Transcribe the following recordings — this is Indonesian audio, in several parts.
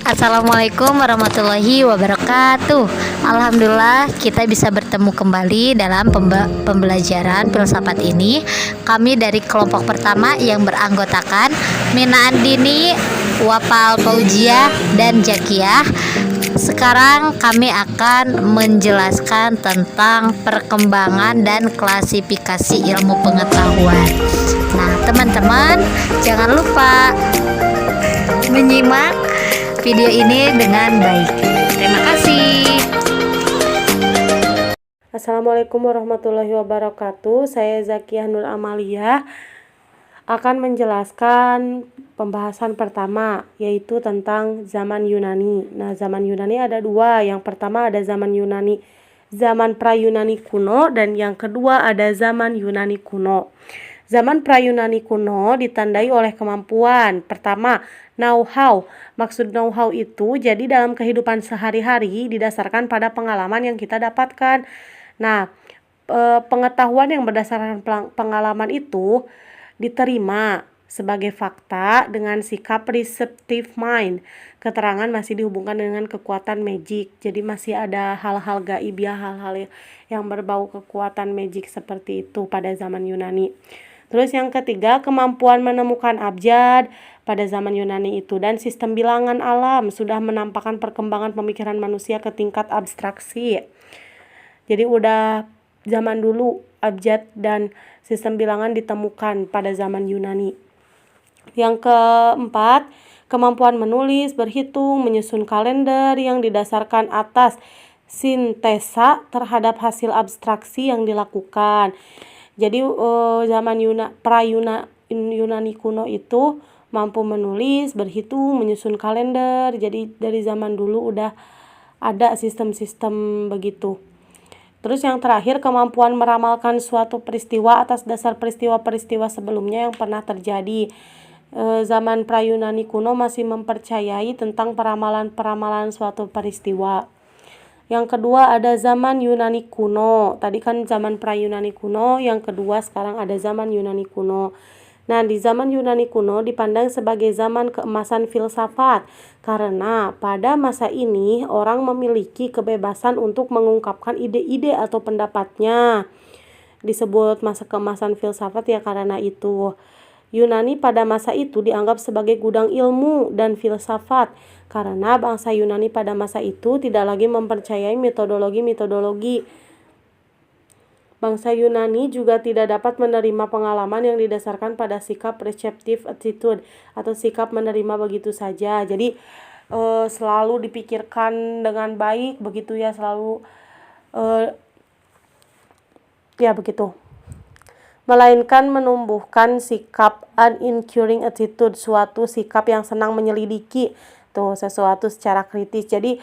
Assalamualaikum warahmatullahi wabarakatuh. Alhamdulillah kita bisa bertemu kembali dalam pembelajaran filsafat ini. Kami dari kelompok pertama yang beranggotakan Mina Andini, Wapal Fauzia, dan Jakiyah. Sekarang kami akan menjelaskan tentang perkembangan dan klasifikasi ilmu pengetahuan. Nah, teman-teman, jangan lupa menyimak video ini dengan baik. Terima kasih. Assalamualaikum warahmatullahi wabarakatuh. Saya Zakiyah Nur Amalia akan menjelaskan pembahasan pertama, yaitu tentang zaman Yunani. Nah, zaman Yunani ada dua. Yang pertama ada zaman Yunani, zaman pra-Yunani kuno, dan yang kedua ada zaman Yunani kuno. Zaman pra-Yunani kuno ditandai oleh kemampuan. Pertama, know-how. Maksud know-how itu jadi dalam kehidupan sehari-hari didasarkan pada pengalaman yang kita dapatkan. Nah, pengetahuan yang berdasarkan pengalaman itu diterima sebagai fakta dengan sikap receptive mind. Keterangan masih dihubungkan dengan kekuatan magic. Jadi masih ada hal-hal gaibiyah, hal-hal yang berbau kekuatan magic seperti itu pada zaman Yunani. Terus yang ketiga, kemampuan menemukan abjad pada zaman Yunani itu, dan sistem bilangan alam sudah menampakkan perkembangan pemikiran manusia ke tingkat abstraksi. Jadi udah zaman dulu abjad dan sistem bilangan ditemukan pada zaman Yunani. Yang keempat, kemampuan menulis, berhitung, menyusun kalender yang didasarkan atas sintesa terhadap hasil abstraksi yang dilakukan. Jadi zaman Yunani kuno itu mampu menulis, berhitung, menyusun kalender. Jadi dari zaman dulu udah ada sistem-sistem begitu. Terus yang terakhir, kemampuan meramalkan suatu peristiwa atas dasar peristiwa-peristiwa sebelumnya yang pernah terjadi. Zaman pra-Yunani kuno masih mempercayai tentang peramalan-peramalan suatu peristiwa. Yang kedua ada zaman Yunani kuno. Tadi kan zaman pra-Yunani kuno, yang kedua sekarang ada zaman Yunani kuno. Nah, di zaman Yunani kuno dipandang sebagai zaman keemasan filsafat karena pada masa ini orang memiliki kebebasan untuk mengungkapkan ide-ide atau pendapatnya. Disebut masa keemasan filsafat ya karena itu. Yunani pada masa itu dianggap sebagai gudang ilmu dan filsafat karena bangsa Yunani pada masa itu tidak lagi mempercayai metodologi. Bangsa Yunani juga tidak dapat menerima pengalaman yang didasarkan pada sikap receptive attitude atau sikap menerima begitu saja. Jadi selalu dipikirkan dengan baik begitu ya, selalu ya begitu. Melainkan menumbuhkan sikap uninquiring attitude, suatu sikap yang senang menyelidiki tuh sesuatu secara kritis. Jadi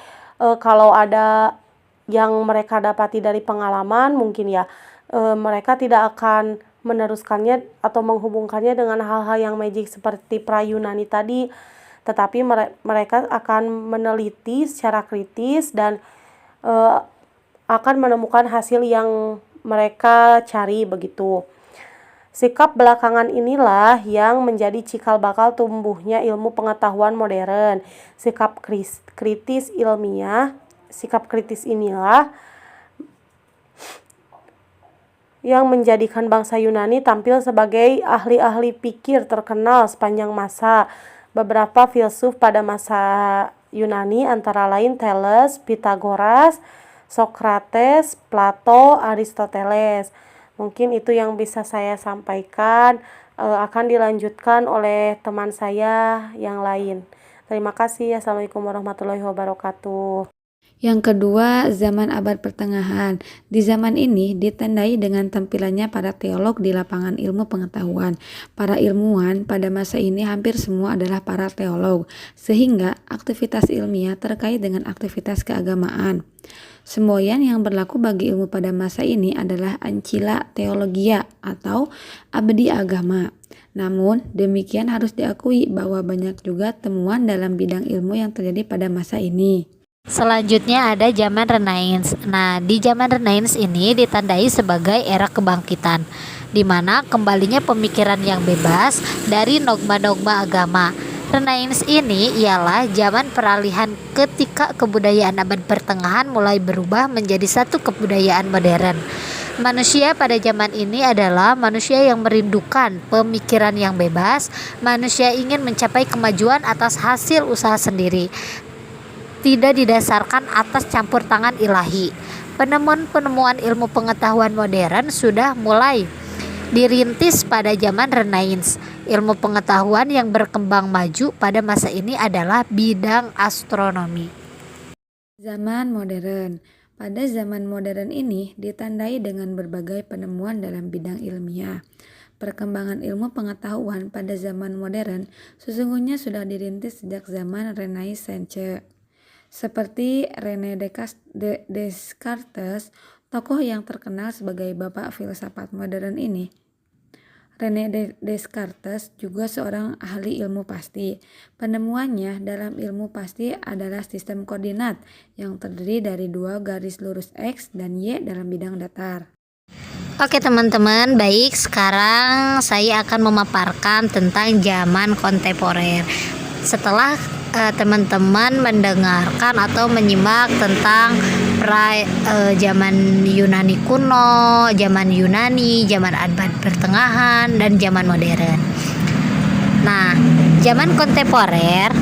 kalau ada yang mereka dapati dari pengalaman mungkin ya mereka tidak akan meneruskannya atau menghubungkannya dengan hal-hal yang magic seperti pra-Yunani tadi, tetapi mereka akan meneliti secara kritis dan akan menemukan hasil yang mereka cari begitu. Sikap belakangan inilah yang menjadi cikal bakal tumbuhnya ilmu pengetahuan modern. Sikap kritis inilah yang menjadikan bangsa Yunani tampil sebagai ahli-ahli pikir terkenal sepanjang masa. Beberapa filsuf pada masa Yunani antara lain Thales, Pythagoras, Socrates, Plato, Aristoteles. Mungkin itu yang bisa saya sampaikan, akan dilanjutkan oleh teman saya yang lain. Terima kasih. Assalamualaikum warahmatullahi wabarakatuh. Yang kedua, zaman abad pertengahan. Di zaman ini ditandai dengan tampilannya para teolog di lapangan ilmu pengetahuan. Para ilmuwan pada masa ini hampir semua adalah para teolog, sehingga aktivitas ilmiah terkait dengan aktivitas keagamaan. Semboyan yang berlaku bagi ilmu pada masa ini adalah ancilla theologia atau abdi agama. Namun, demikian harus diakui bahwa banyak juga temuan dalam bidang ilmu yang terjadi pada masa ini. Selanjutnya ada zaman Renaissance. Nah, di zaman Renaissance ini ditandai sebagai era kebangkitan, di mana kembalinya pemikiran yang bebas dari dogma-dogma agama. Renaissance ini ialah zaman peralihan ketika kebudayaan abad pertengahan mulai berubah menjadi satu kebudayaan modern. Manusia pada zaman ini adalah manusia yang merindukan pemikiran yang bebas. Manusia ingin mencapai kemajuan atas hasil usaha sendiri, tidak didasarkan atas campur tangan ilahi. Penemuan-penemuan ilmu pengetahuan modern sudah mulai dirintis pada zaman Renaissance. Ilmu pengetahuan yang berkembang maju pada masa ini adalah bidang astronomi. Zaman modern. Pada zaman modern ini ditandai dengan berbagai penemuan dalam bidang ilmiah. Perkembangan ilmu pengetahuan pada zaman modern sesungguhnya sudah dirintis sejak zaman Renaissance. Seperti René Descartes, tokoh yang terkenal sebagai bapak filsafat modern ini. René Descartes juga seorang ahli ilmu pasti. Penemuannya dalam ilmu pasti adalah sistem koordinat yang terdiri dari dua garis lurus X dan Y dalam bidang datar. Oke teman-teman, baik, sekarang saya akan memaparkan tentang zaman kontemporer. Setelah teman-teman mendengarkan atau menyimak tentang zaman Yunani kuno, zaman Yunani, zaman abad pertengahan, dan zaman modern. Nah, zaman kontemporer,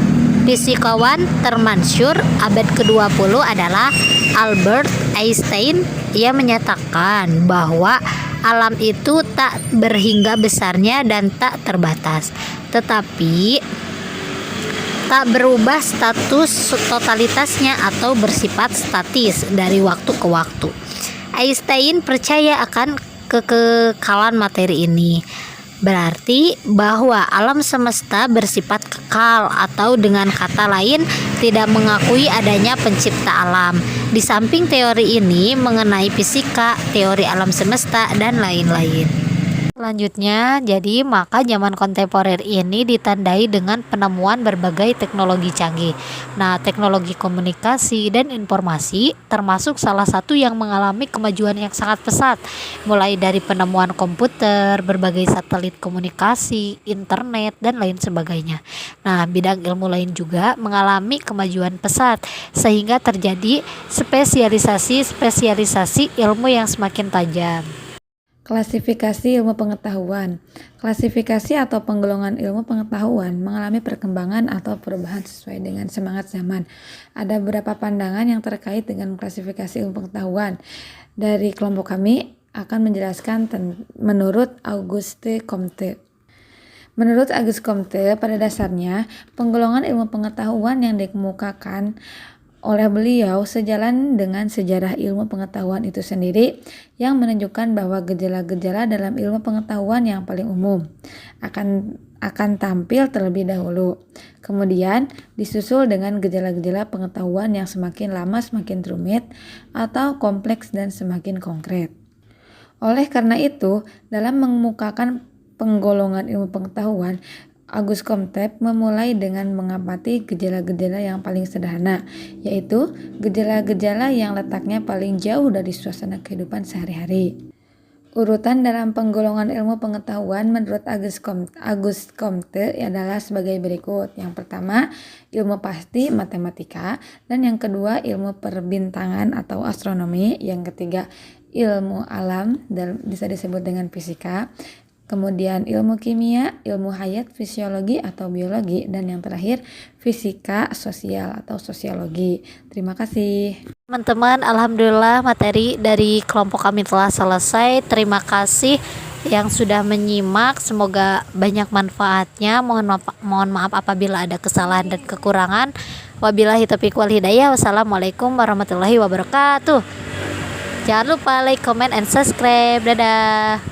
fisikawan termasyhur abad ke-20 adalah Albert Einstein. Ia menyatakan bahwa alam itu tak berhingga besarnya dan tak terbatas, tetapi tak berubah status totalitasnya atau bersifat statis dari waktu ke waktu. Einstein percaya akan kekekalan materi ini. Berarti bahwa alam semesta bersifat kekal, atau dengan kata lain tidak mengakui adanya pencipta alam. Di samping teori ini mengenai fisika, teori alam semesta, dan lain-lain. Selanjutnya, jadi maka zaman kontemporer ini ditandai dengan penemuan berbagai teknologi canggih. Nah, teknologi komunikasi dan informasi termasuk salah satu yang mengalami kemajuan yang sangat pesat, mulai dari penemuan komputer, berbagai satelit komunikasi, internet, dan lain sebagainya. Nah, bidang ilmu lain juga mengalami kemajuan pesat, sehingga terjadi spesialisasi ilmu yang semakin tajam. Klasifikasi ilmu pengetahuan. Klasifikasi atau penggolongan ilmu pengetahuan mengalami perkembangan atau perubahan sesuai dengan semangat zaman. Ada beberapa pandangan yang terkait dengan klasifikasi ilmu pengetahuan. Dari kelompok kami akan menjelaskan menurut Auguste Comte. Menurut Auguste Comte, pada dasarnya penggolongan ilmu pengetahuan yang dikemukakan oleh beliau sejalan dengan sejarah ilmu pengetahuan itu sendiri, yang menunjukkan bahwa gejala-gejala dalam ilmu pengetahuan yang paling umum akan tampil terlebih dahulu, kemudian disusul dengan gejala-gejala pengetahuan yang semakin lama semakin rumit atau kompleks dan semakin konkret. Oleh karena itu, dalam mengemukakan penggolongan ilmu pengetahuan, Auguste Comte memulai dengan mengamati gejala-gejala yang paling sederhana, yaitu gejala-gejala yang letaknya paling jauh dari suasana kehidupan sehari-hari. Urutan dalam penggolongan ilmu pengetahuan menurut Auguste Comte adalah sebagai berikut. Yang pertama, ilmu pasti matematika, dan yang kedua ilmu perbintangan atau astronomi, yang ketiga ilmu alam dan bisa disebut dengan fisika, kemudian ilmu kimia, ilmu hayat, fisiologi atau biologi, dan yang terakhir fisika sosial atau sosiologi. Terima kasih. Teman-teman, alhamdulillah materi dari kelompok kami telah selesai. Terima kasih yang sudah menyimak, semoga banyak manfaatnya. Mohon maaf apabila ada kesalahan dan kekurangan. Wabillahi taufiq wal hidayah. Wassalamualaikum warahmatullahi wabarakatuh. Jangan lupa like, comment, and subscribe. Dadah.